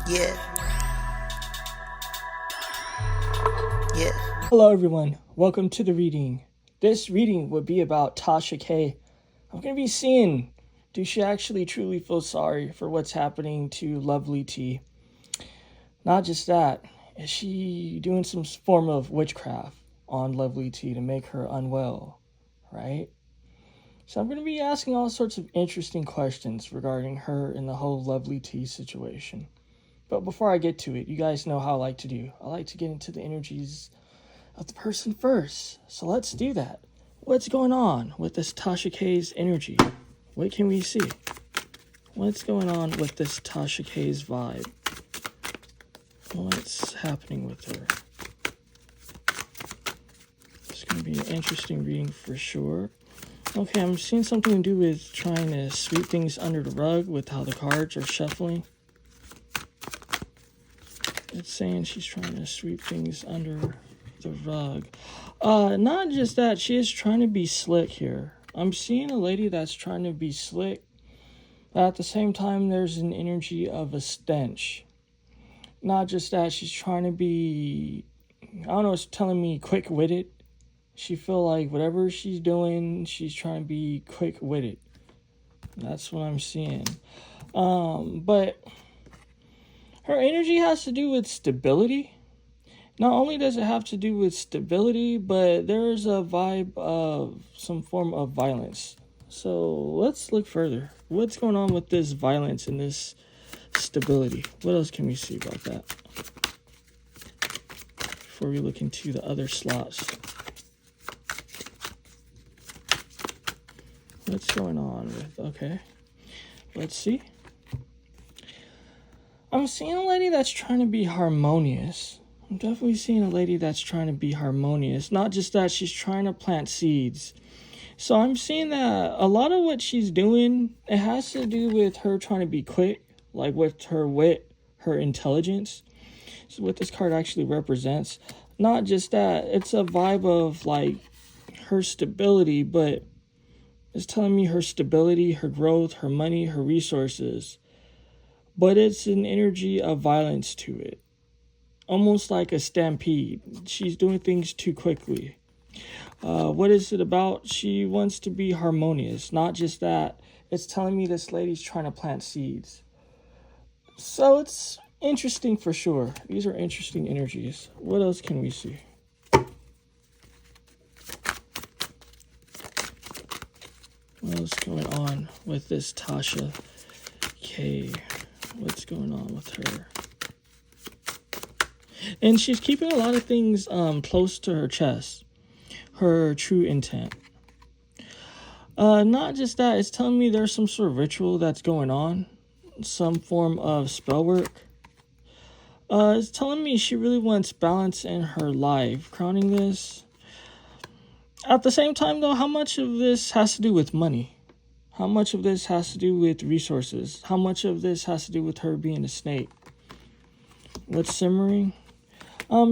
Yeah. Yeah. Hello everyone, welcome to the reading. This reading would be about Tasha K. I'm going to be seeing, do she actually truly feel sorry for what's happening to Lovelyti? Not just that, is she doing some form of witchcraft on Lovelyti to make her unwell, right? So I'm going to be asking all sorts of interesting questions regarding her and the whole Lovelyti situation. But before I get to it, you guys know how I like to do. I like to get into the energies of the person first. So let's do that. What's going on with this Tasha K's energy? What can we see? What's going on with this Tasha K's vibe? What's happening with her? It's going to be an interesting reading for sure. Okay, I'm seeing something to do with trying to sweep things under the rug with how the cards are shuffling. It's saying she's trying to sweep things under the rug. Not just that, she is trying to be slick here. I'm seeing a lady that's trying to be slick, but at the same time there's an energy of a stench. Not just that, she's trying to be, I don't know, it's telling me quick-witted. She feel like whatever she's doing, she's trying to be quick-witted. That's what I'm seeing. But her energy has to do with stability. Not only does it have to do with stability, but there's a vibe of some form of violence. So let's look further. What's going on with this violence and this stability? What else can we see about that? Before we look into the other slots. What's going on with, okay. Let's see. I'm seeing a lady that's trying to be harmonious. I'm definitely seeing a lady that's trying to be harmonious. Not just that, she's trying to plant seeds. So I'm seeing that a lot of what she's doing, it has to do with her trying to be quick, like with her wit, her intelligence. So what this card actually represents. Not just that, it's a vibe of like her stability, but it's telling me her stability, her growth, her money, her resources. But it's an energy of violence to it. Almost like a stampede. She's doing things too quickly. What is it about? She wants to be harmonious. Not just that. It's telling me this lady's trying to plant seeds. So it's interesting for sure. These are interesting energies. What else can we see? What else going on with this Tasha K? What's going on with her? And she's keeping a lot of things close to her chest. Her true intent. Not just that, it's telling me there's some sort of ritual that's going on. Some form of spell work. It's telling me she really wants balance in her life. Crowning this. At the same time though, how much of this has to do with money? How much of this has to do with resources? How much of this has to do with her being a snake? What's simmering?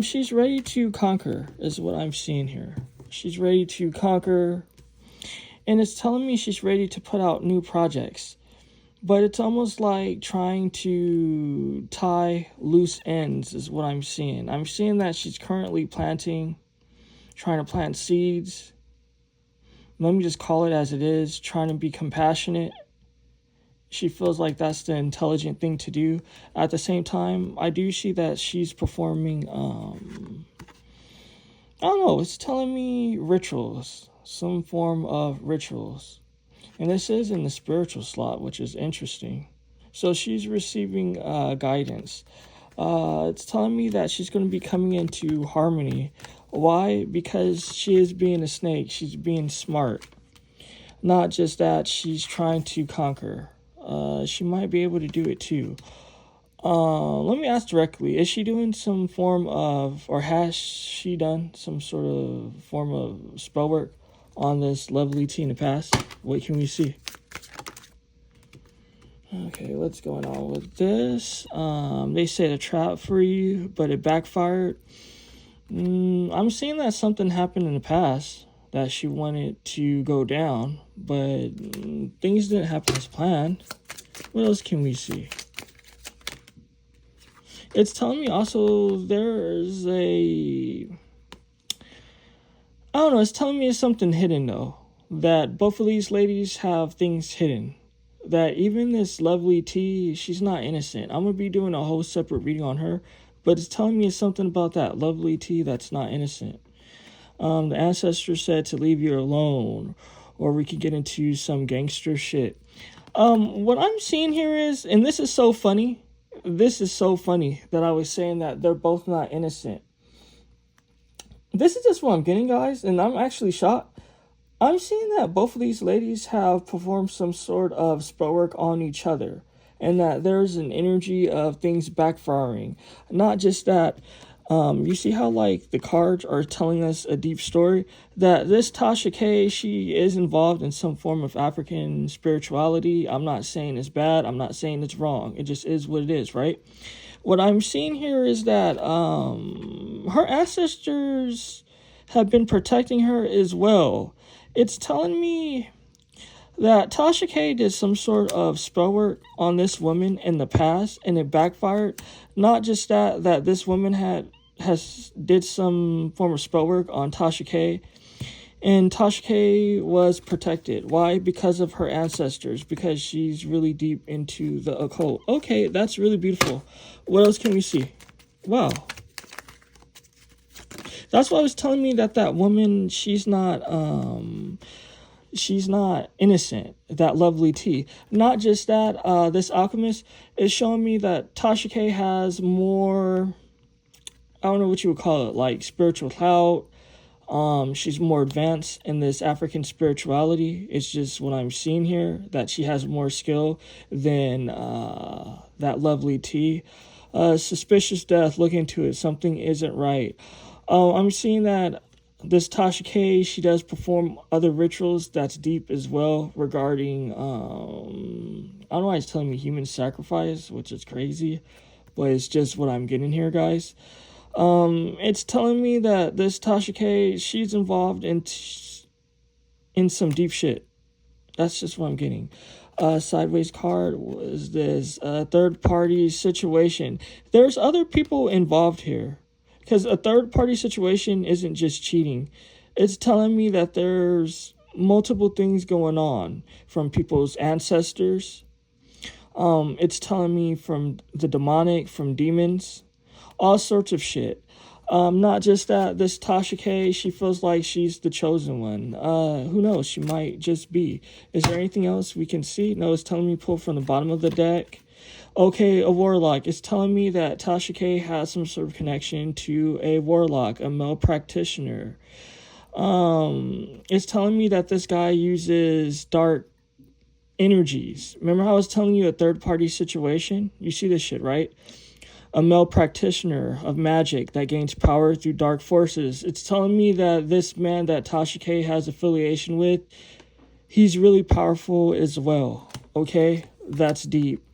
She's ready to conquer, is what I'm seeing here. She's ready to conquer, and it's telling me she's ready to put out new projects. But it's almost like trying to tie loose ends, is what I'm seeing. I'm seeing that she's currently trying to plant seeds. Let me just call it as it is, trying to be compassionate. She feels like that's the intelligent thing to do. At the same time, I do see that she's performing, I don't know, it's telling me rituals, some form of rituals. And this is in the spiritual slot, which is interesting. So she's receiving guidance. It's telling me that she's going to be coming into harmony. Why? Because she is being a snake. She's being smart. Not just that, she's trying to conquer. She might be able to do it too. Let me ask directly. Is she doing some form of, or has she done some sort of form of spell work on this Lovelyti in the past? What can we see? Okay, what's going on with this? They set a trap for you, but it backfired. I'm seeing that something happened in the past that she wanted to go down, but things didn't happen as planned. What else can we see? It's telling me also there's I don't know, it's telling me it's something hidden though. That both of these ladies have things hidden. That even this Lovelyti, she's not innocent. I'm going to be doing a whole separate reading on her. But it's telling me something about that Lovelyti that's not innocent. The ancestors said to leave you alone. Or we could get into some gangster shit. What I'm seeing here is, and this is so funny. This is so funny that I was saying that they're both not innocent. This is just what I'm getting, guys. And I'm actually shocked. I'm seeing that both of these ladies have performed some sort of spell work on each other. And that there's an energy of things backfiring. Not just that, you see how like the cards are telling us a deep story? That this Tasha K, she is involved in some form of African spirituality. I'm not saying it's bad. I'm not saying it's wrong. It just is what it is, right? What I'm seeing here is that her ancestors have been protecting her as well. It's telling me that Tasha K did some sort of spell work on this woman in the past and it backfired. Not just that this woman did some form of spell work on Tasha K, and Tasha K was protected. Why? Because of her ancestors, because she's really deep into the occult. Okay, that's really beautiful. What else can we see? Wow. That's why I was telling me that woman, she's not innocent, that Lovelyti. Not just that, this alchemist is showing me that Tasha K has more, I don't know what you would call it, like spiritual clout. She's more advanced in this African spirituality. It's just what I'm seeing here, that she has more skill than that Lovelyti. Suspicious death, look into it, something isn't right. I'm seeing that this Tasha K, she does perform other rituals that's deep as well regarding, I don't know why it's telling me human sacrifice, which is crazy, but it's just what I'm getting here, guys. It's telling me that this Tasha K, she's involved in some deep shit. That's just what I'm getting. Sideways card was this third party situation. There's other people involved here. Because a third-party situation isn't just cheating. It's telling me that there's multiple things going on from people's ancestors. It's telling me from the demonic, from demons, all sorts of shit. Not just that this Tasha K, she feels like she's the chosen one. Who knows? She might just be. Is there anything else we can see? No, it's telling me pull from the bottom of the deck. Okay, a warlock. It's telling me that Tasha K has some sort of connection to a warlock, a male practitioner. It's telling me that this guy uses dark energies. Remember how I was telling you a third-party situation? You see this shit, right? A male practitioner of magic that gains power through dark forces. It's telling me that this man that Tasha K has affiliation with, he's really powerful as well. Okay? That's deep.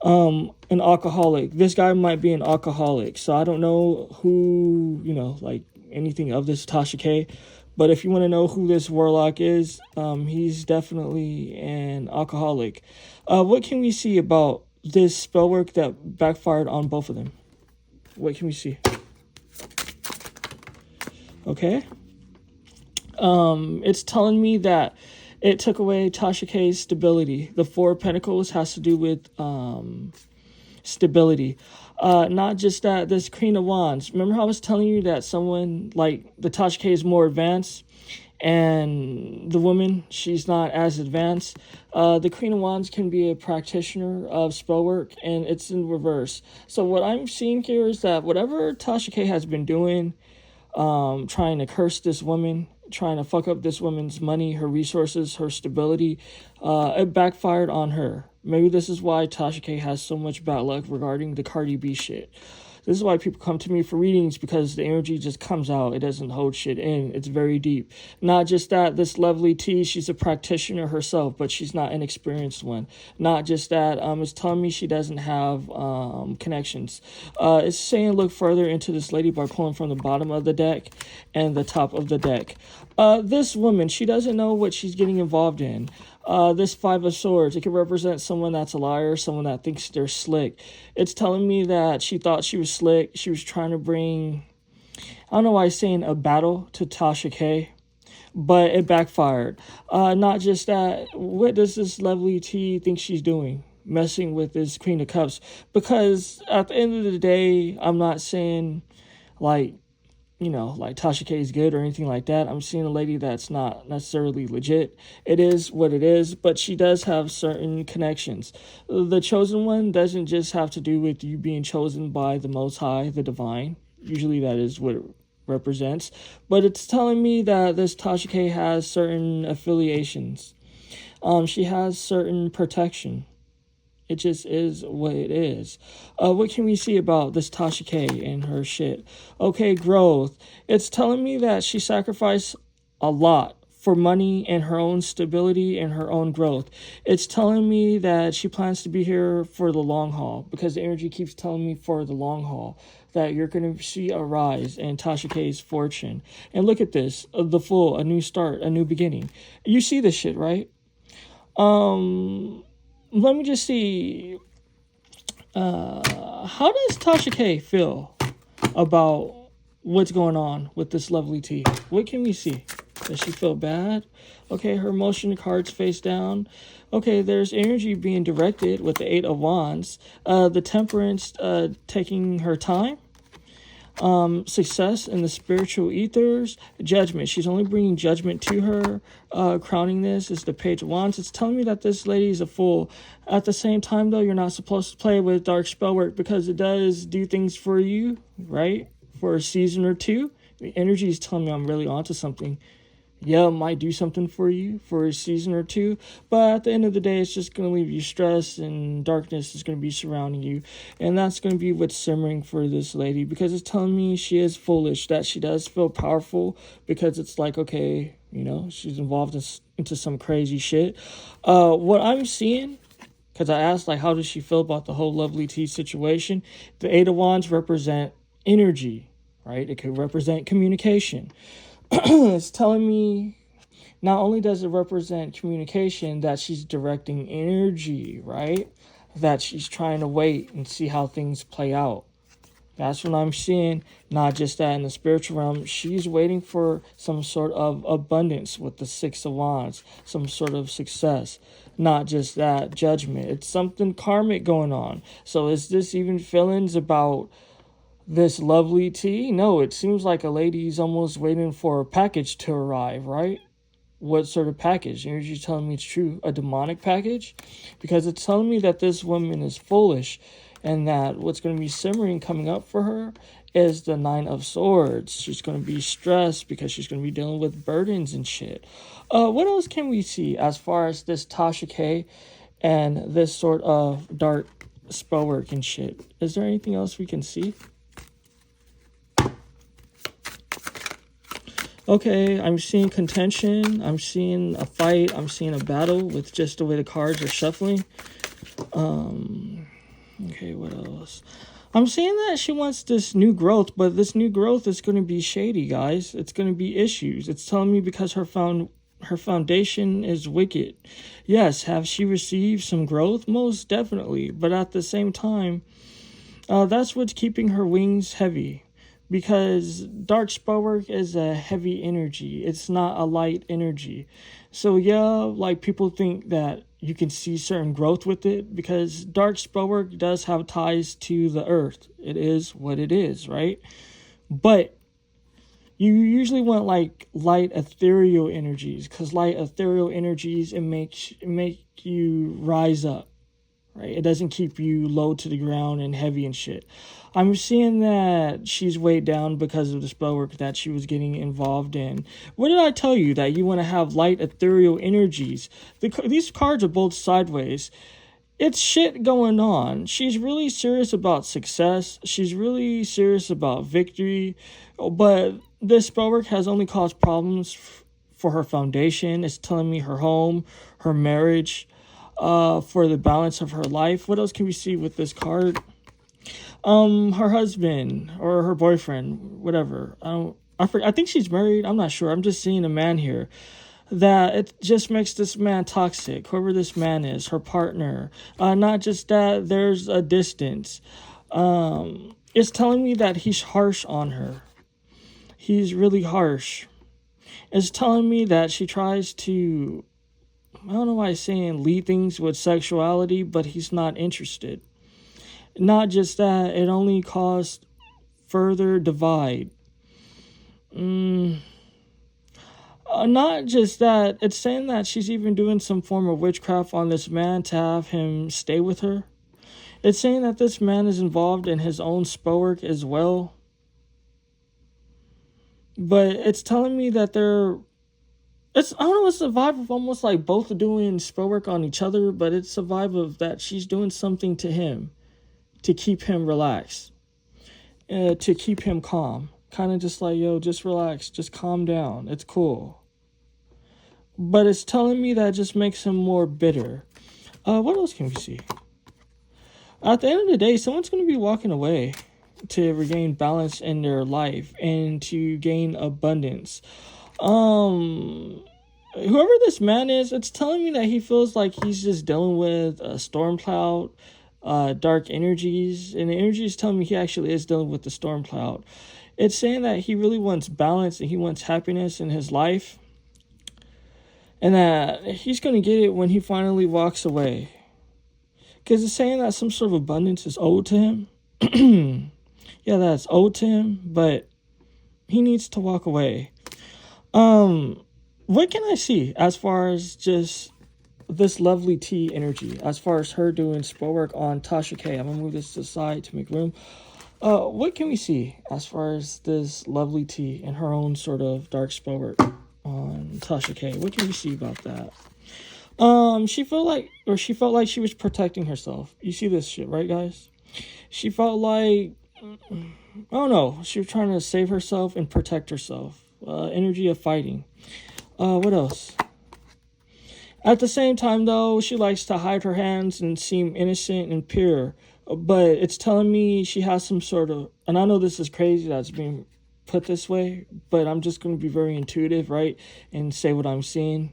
An alcoholic. This guy might be an alcoholic. So I don't know who, like anything of this Tasha K. But if you want to know who this warlock is, he's definitely an alcoholic. What can we see about this spell work that backfired on both of them? What can we see? Okay. It's telling me that it took away Tasha K's stability. The Four of Pentacles has to do with stability. Not just that, this Queen of Wands. Remember how I was telling you that someone like the Tasha K is more advanced and the woman, she's not as advanced. The Queen of Wands can be a practitioner of spell work and it's in reverse. So what I'm seeing here is that whatever Tasha K has been doing, trying to curse this woman, trying to fuck up this woman's money, her resources, her stability, it backfired on her. Maybe this is why Tasha K has so much bad luck regarding the Cardi B shit. This is why people come to me for readings, because the energy just comes out. It doesn't hold shit in. It's very deep. Not just that, this Lovelyti, she's a practitioner herself, but she's not an experienced one. Not just that, it's telling me she doesn't have connections. It's saying look further into this lady by pulling from the bottom of the deck and the top of the deck. This woman, she doesn't know what she's getting involved in. This Five of Swords, it could represent someone that's a liar, someone that thinks they're slick. It's telling me that she thought she was slick. She was trying to bring, I don't know why I'm saying a battle to Tasha K, but it backfired. Not just that, what does this Lovelyti think she's doing? Messing with this Queen of Cups. Because at the end of the day, I'm not saying like, like Tasha K is good or anything like that. I'm seeing a lady that's not necessarily legit. It is what it is, but she does have certain connections. The chosen one doesn't just have to do with you being chosen by the Most High, the Divine. Usually that is what it represents. But it's telling me that this Tasha K has certain affiliations. She has certain protection. It just is what it is. What can we see about this Tasha K and her shit? Okay, growth. It's telling me that she sacrificed a lot for money and her own stability and her own growth. It's telling me that she plans to be here for the long haul, because the energy keeps telling me for the long haul that you're going to see a rise in Tasha K's fortune. And look at this, the Fool, a new start, a new beginning. You see this shit, right? Let me just see. How does Tasha K feel about what's going on with this Lovelyti? What can we see? Does she feel bad? Okay, her emotion cards face down. Okay, there's energy being directed with the Eight of Wands. The Temperance taking her time. Success in the spiritual ethers. Judgment. She's only bringing judgment to her. Crowning this is the Page of Wands. It's telling me that this lady is a fool. At the same time, though, you're not supposed to play with dark spell work, because it does do things for you, right? For a season or two. The energy is telling me I'm really onto something. Yeah, it might do something for you for a season or two, but at the end of the day, it's just going to leave you stressed, and darkness is going to be surrounding you. And that's going to be what's simmering for this lady, because it's telling me she is foolish, that she does feel powerful, because it's like, okay, she's involved into some crazy shit. What I'm seeing, because I asked, like, how does she feel about the whole Lovelyti situation? The Eight of Wands represent energy, right? It could represent communication. It's telling me not only does it represent communication, that she's directing energy, right? That she's trying to wait and see how things play out. That's what I'm seeing. Not just that, in the spiritual realm, she's waiting for some sort of abundance with the Six of Wands, some sort of success. Not just that, judgment. It's something karmic going on. So is this even feelings about this Lovelyti? No, it seems like a lady's almost waiting for a package to arrive, right? What sort of package? Energy telling me it's true. A demonic package? Because it's telling me that this woman is foolish, and that what's going to be simmering coming up for her is the Nine of Swords. She's going to be stressed because she's going to be dealing with burdens and shit. What else can we see as far as this Tasha K and this sort of dark spell work and shit? Is there anything else we can see? Okay, I'm seeing contention. I'm seeing a fight. I'm seeing a battle with just the way the cards are shuffling. Okay, what else? I'm seeing that she wants this new growth, but this new growth is going to be shady, guys. It's going to be issues. It's telling me because her foundation is wicked. Yes, have she received some growth? Most definitely. But at the same time, that's what's keeping her wings heavy. Because dark spell work is a heavy energy. It's not a light energy. So yeah, like people think that you can see certain growth with it, because dark spell work does have ties to the earth. It is what it is, right? But you usually want like light ethereal energies, because light ethereal energies, it make you rise up. Right? It doesn't keep you low to the ground and heavy and shit. I'm seeing that she's weighed down because of the spell work that she was getting involved in. What did I tell you? That you want to have light ethereal energies. These cards are both sideways. It's shit going on. She's really serious about success. She's really serious about victory. But this spell work has only caused problems for her foundation. It's telling me her home, her marriage, for the balance of her life. What else can we see with this card? Her husband or her boyfriend, whatever. I think she's married. I'm not sure. I'm just seeing a man here. that it just makes this man toxic, whoever this man is, her partner. Not just that, there's a distance. It's telling me that he's harsh on her. He's really harsh. It's telling me that she tries to, I don't know why I'm saying lead things with sexuality, but he's not interested. Not just that, it only caused further divide. Not just that, it's saying that she's even doing some form of witchcraft on this man to have him stay with her. It's saying that this man is involved in his own spell work as well. But it's telling me that I don't know, it's a vibe of almost like both doing spell work on each other, but it's a vibe of that she's doing something to him to keep him relaxed, to keep him calm. Kind of just like, yo, just relax, just calm down, it's cool. But it's telling me that just makes him more bitter. What else can we see? At the end of the day, someone's going to be walking away to regain balance in their life and to gain abundance. Whoever this man is, it's telling me that he feels like he's just dealing with a storm cloud, dark energies, and the energy is telling me he actually is dealing with the storm cloud. It's saying that he really wants balance and he wants happiness in his life, and that he's going to get it when he finally walks away. Because it's saying that some sort of abundance is owed to him. Yeah, that's owed to him, but he needs to walk away. What can I see as far as just this Lovelyti energy, as far as her doing spell work on Tasha K? I'm going to move this to the side to make room. What can we see as far as this Lovelyti and her own sort of dark spell work on Tasha K? What can we see about that? She felt like she was protecting herself. You see this shit, right, guys? She felt like, I don't know, she was trying to save herself and protect herself. Energy of fighting. What else? At the same time, though, she likes to hide her hands and seem innocent and pure. But it's telling me she has some sort of, and I know this is crazy that's being put this way, but I'm just going to be very intuitive, right, and say what I'm seeing.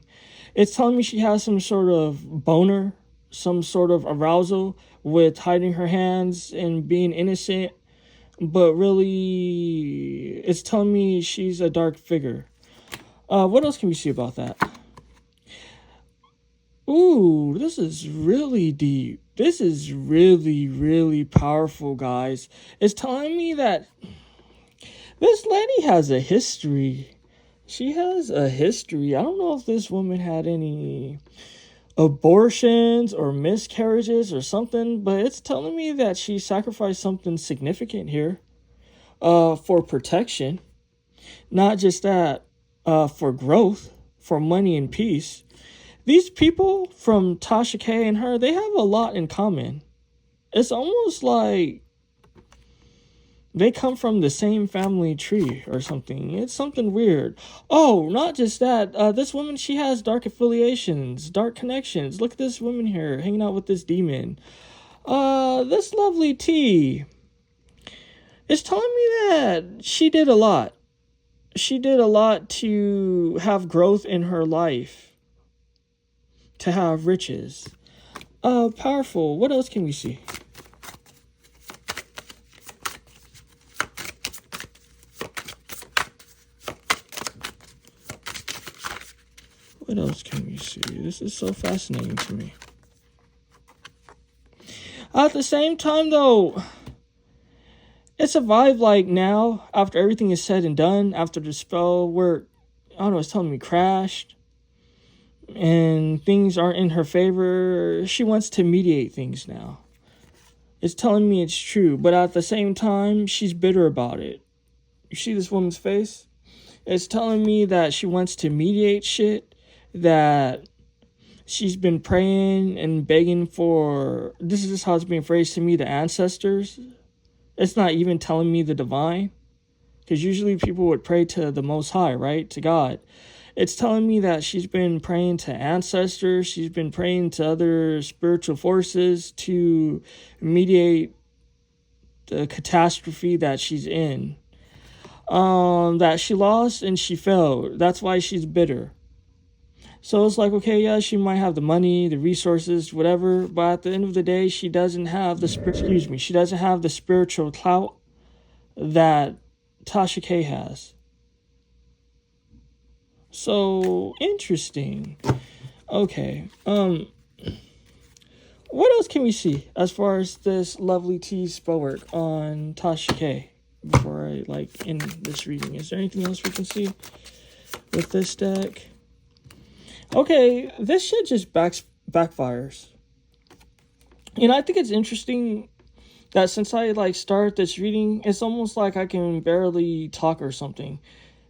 It's telling me she has some sort of boner, some sort of arousal with hiding her hands and being innocent, but really it's telling me she's a dark figure. What else can we see about that? Ooh, this is really deep. This is really, really powerful, guys. It's telling me that this lady has a history. She has a history. I don't know if this woman had any abortions or miscarriages or something, but it's telling me that she sacrificed something significant here for protection. Not just that, for growth, for money and peace. These people from Tasha K and her, they have a lot in common. It's almost like they come from the same family tree or something. It's something weird. Oh, not just that. This woman, she has dark affiliations, dark connections. Look at this woman here hanging out with this demon. This Lovelyti is telling me that she did a lot. She did a lot to have growth in her life, to have riches. Powerful. What else can we see? What else can we see? This is so fascinating to me. At the same time, though, it's a vibe like now, after everything is said and done, after the spell work, I don't know, it's telling me crashed, and things aren't in her favor, she wants to mediate things now. It's telling me it's true, but at the same time, she's bitter about it. You see this woman's face? It's telling me that she wants to mediate shit, that she's been praying and begging for, this is just how it's being phrased to me, the ancestors. It's not even telling me the divine, because usually people would pray to the Most High, right? To God. It's telling me that she's been praying to ancestors. She's been praying to other spiritual forces to mediate the catastrophe that she's in. That she lost and she failed. That's why she's bitter. So it's like, okay, yeah, she might have the money, the resources, whatever, but at the end of the day, she doesn't have she doesn't have the spiritual clout that Tasha K has. So interesting. Okay. What else can we see as far as this Lovelyti spell work on Tasha K before I end this reading? Is there anything else we can see with this deck? Okay, this shit just backfires. And I think it's interesting that since I started this reading, it's almost like I can barely talk or something.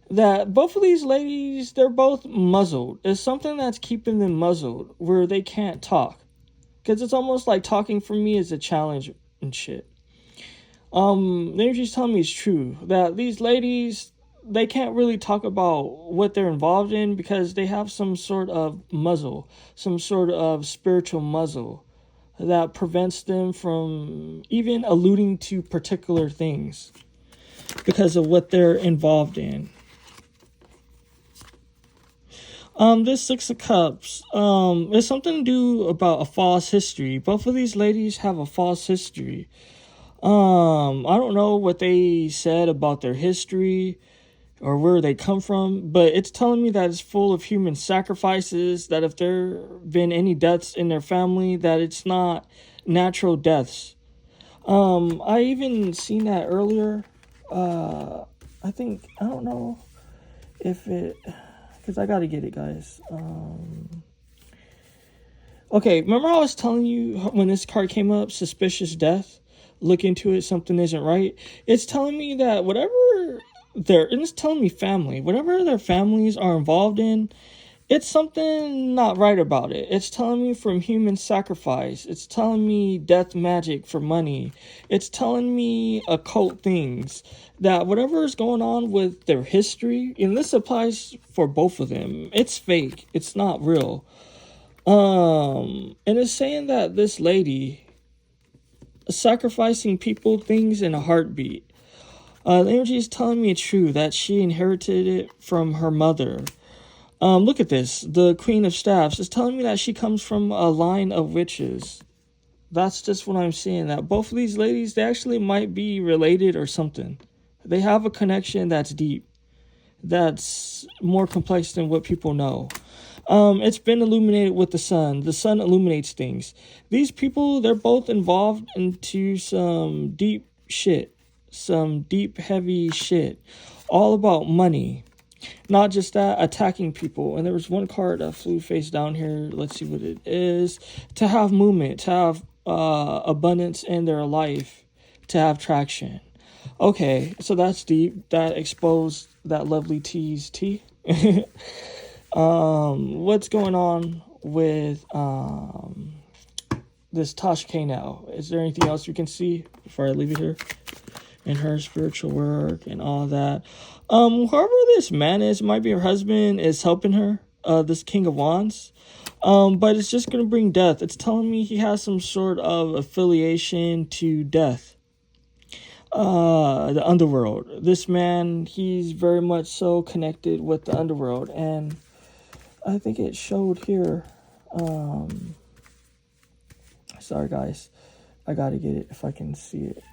That both of these ladies, they're both muzzled. It's something that's keeping them muzzled where they can't talk. Because it's almost like talking for me is a challenge and shit. The energy's telling me it's true. That these ladies, they can't really talk about what they're involved in because they have some sort of muzzle. Some sort of spiritual muzzle that prevents them from even alluding to particular things. Because of what they're involved in. This Six of Cups, is something to do about a false history. Both of these ladies have a false history. I don't know what they said about their history or where they come from, but it's telling me that it's full of human sacrifices, that if there been any deaths in their family, that it's not natural deaths. I even seen that earlier. I don't know if it... because I gotta get it, guys. Okay, remember I was telling you when this card came up, suspicious death? Look into it, something isn't right. It's telling me that it's telling me family. Whatever their families are involved in, it's something not right about it. It's telling me from human sacrifice. It's telling me death magic for money. It's telling me occult things. That whatever is going on with their history, and this applies for both of them, it's fake. It's not real. And it's saying that this lady sacrificing people, things in a heartbeat. The energy is telling me it's true, that she inherited it from her mother. Look at this. The Queen of Staffs is telling me that she comes from a line of witches. That's just what I'm seeing. That both of these ladies, they actually might be related or something. They have a connection that's deep. That's more complex than what people know. It's been illuminated with the sun. The sun illuminates things. These people, they're both involved into some deep shit. Some deep, heavy shit. All about money. Not just that, attacking people. And there was one card that flew face down here. Let's see what it is. To have movement. To have abundance in their life. To have traction. Okay, so that's deep. That exposed that Lovelyty's tea. What's going on with this Tasha K now? Is there anything else we can see before I leave it here? And her spiritual work and all that. Whoever this man is, might be her husband, is helping her. This King of Wands. But it's just gonna bring death. It's telling me he has some sort of affiliation to death. The underworld. This man, he's very much so connected with the underworld, and I think it showed here. Sorry guys, I gotta get it if I can see it.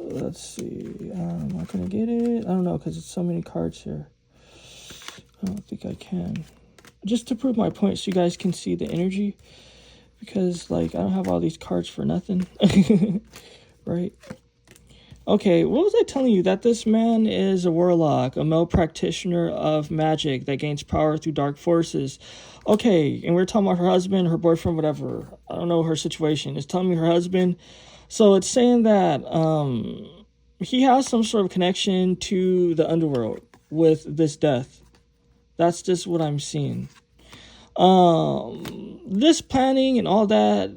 Let's see. Am I gonna get it? I don't know, because it's so many cards here. I don't think I can. Just to prove my point, so you guys can see the energy. Because, I don't have all these cards for nothing. Right? Okay, what was I telling you? That this man is a warlock, a male practitioner of magic that gains power through dark forces. Okay, and we're talking about her husband, her boyfriend, whatever. I don't know her situation. It's telling me her husband. So it's saying that he has some sort of connection to the underworld with this death. That's just what I'm seeing. This planning and all that,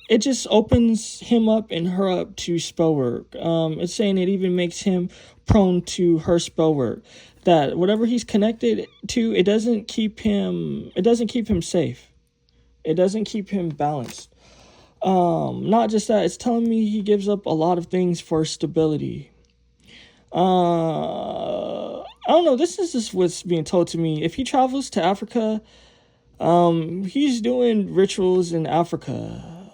it just opens him up and her up to spell work. It's saying it even makes him prone to her spell work. That whatever he's connected to, it doesn't keep him safe. It doesn't keep him balanced. Not just that, it's telling me he gives up a lot of things for stability. I don't know, this is just what's being told to me. If he travels to Africa, he's doing rituals in Africa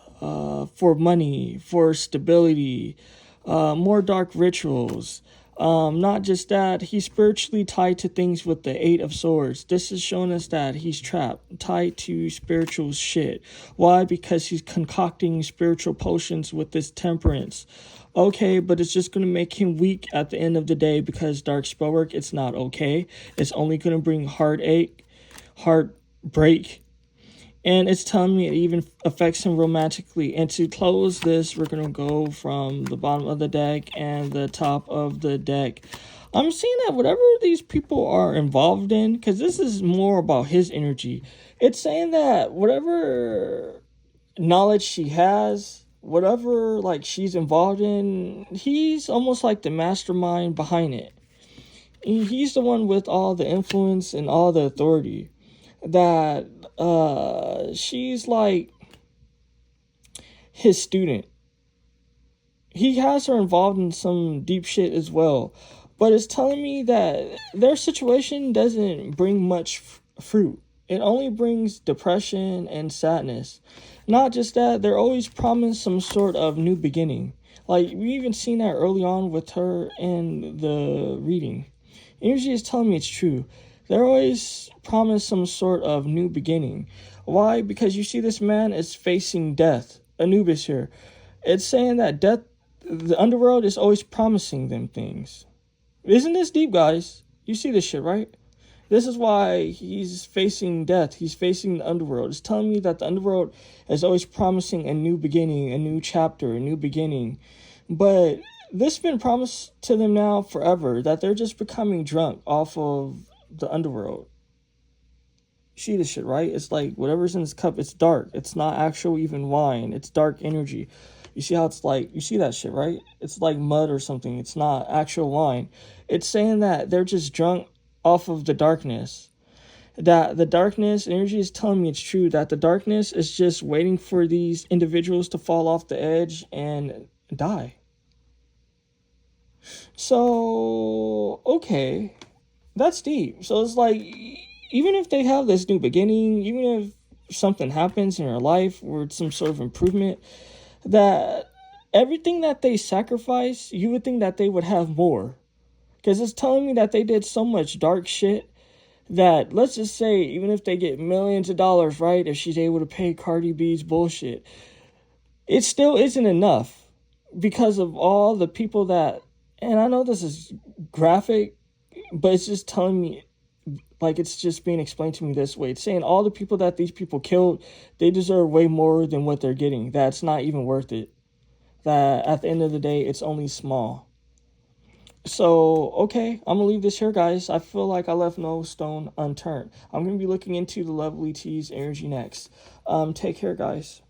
for money, for stability, more dark rituals. Not just that, he's spiritually tied to things with the Eight of Swords. This is showing us that he's trapped, tied to spiritual shit. Why? Because he's concocting spiritual potions with this temperance. Okay, but it's just going to make him weak at the end of the day, because dark spell work, it's not okay. It's only going to bring heartache, heartbreak, and it's telling me it even affects him romantically. And to close this, we're going to go from the bottom of the deck and the top of the deck. I'm seeing that whatever these people are involved in, because this is more about his energy, it's saying that whatever knowledge she has, whatever like she's involved in, he's almost like the mastermind behind it. He's the one with all the influence and all the authority. That she's like his student. He has her involved in some deep shit as well, but it's telling me that their situation doesn't bring much fruit. It only brings depression and sadness. Not just that, they're always promised some sort of new beginning. Like, we even seen that early on with her in the reading. Energy is telling me it's true. They're always promised some sort of new beginning. Why? Because you see this man is facing death. Anubis here. It's saying that death, the underworld is always promising them things. Isn't this deep, guys? You see this shit, right? This is why he's facing death. He's facing the underworld. It's telling me that the underworld is always promising a new beginning, a new chapter, a new beginning. But this has been promised to them now forever, that they're just becoming drunk off of the underworld. See this shit, right? It's like whatever's in this cup, it's dark. It's not actual even wine. It's dark energy. You see how it's like, you see that shit, right? It's like mud or something. It's not actual wine. It's saying that they're just drunk off of the darkness. That the darkness, energy is telling me it's true, that the darkness is just waiting for these individuals to fall off the edge and die. So, okay. That's deep. So it's like, even if they have this new beginning, even if something happens in their life or some sort of improvement, that everything that they sacrifice, you would think that they would have more. Because it's telling me that they did so much dark shit that, let's just say, even if they get millions of dollars, right, if she's able to pay Cardi B's bullshit, it still isn't enough because of all the people that, and I know this is graphic, but it's just telling me, like, it's just being explained to me this way. It's saying all the people that these people killed, they deserve way more than what they're getting. That's not even worth it. That at the end of the day, it's only small. So, okay, I'm going to leave this here, guys. I feel like I left no stone unturned. I'm going to be looking into the Lovelyty's energy next. Take care, guys.